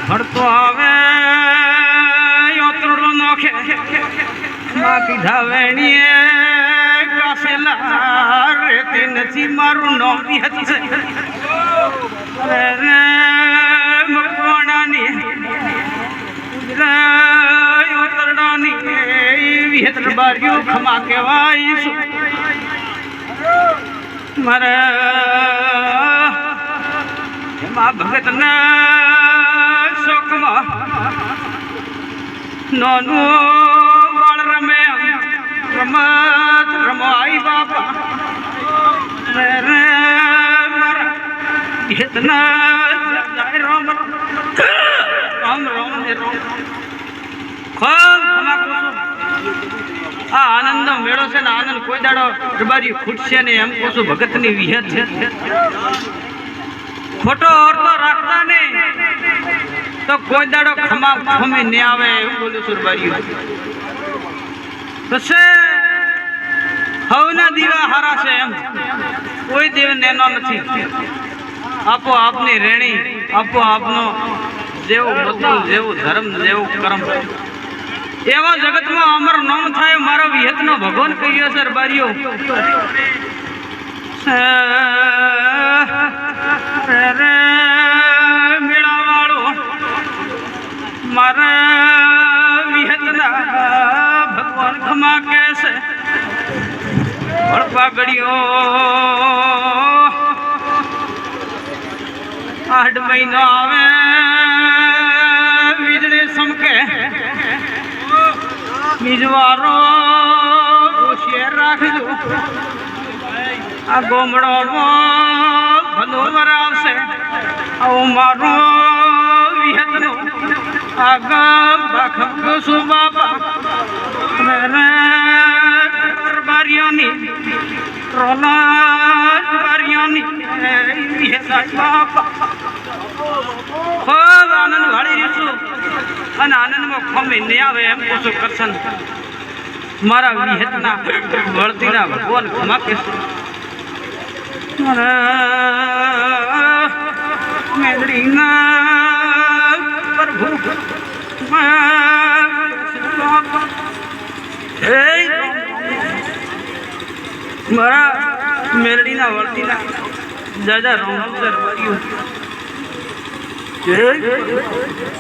ભરતો આવે યોતરડો નોખે બાકી ધાવેણીએ કાસેલા રેતી નથી મારું નામ વિહત છે રે મકવાણાની યોતરડાની વિહત બાર્યું ખમા કહેવાય મારે એમાં ભગતના શોકમાં નાનું બાળ રમે રમત રમાઈ બાપા રે મારા ભગતના રામ રામ રામ ને રામ ખૂબ ખમા કરું આ આનંદ મેળો છે ને આનંદ કોઈ દાડો દરબારી ખૂટશે ને એમ કહું છું ભગતની વિહત છે ખોટો અર્થ રાખતા ને તો કોઈ દાડો ખમા ખમી ને આવે એવું બોલું છું દરબારી પછી હવના દીવા હારા છે એમ કોઈ દેવ નેનો નથી આપો આપની રેણી આપો આપનો જેવું બધું જેવું ધર્મ જેવું કર્મ એવા જગતમાં અમર નામ થાય મારો વિહતનો ભગવાન કહ્યો છે દરબારીઓ મેળાવાળો મારા વિહતના ભગવાન ખમા કે છે ભળપાગડીઓ 8 મહિનો આવે વીજળી સમકે બીજવારો હોશિયાર રાખજો આ ગોમડો ભલો વરાવશે આવું મારો વિહતનો આગળ બાખમ છું બાપા બારીઓની રોલા બારીઓની બાપા ખૂબ આનંદ વાળી રહીશું અને આનંદમાં ખમી નહીં આવે એમ ઓછું કરશન મારા વિહતના વળતીના ભગવાન ખમા કહેશે મેળડીના પ્રભુ મારા મેળડીના વળતીના દાદા રામ સર જય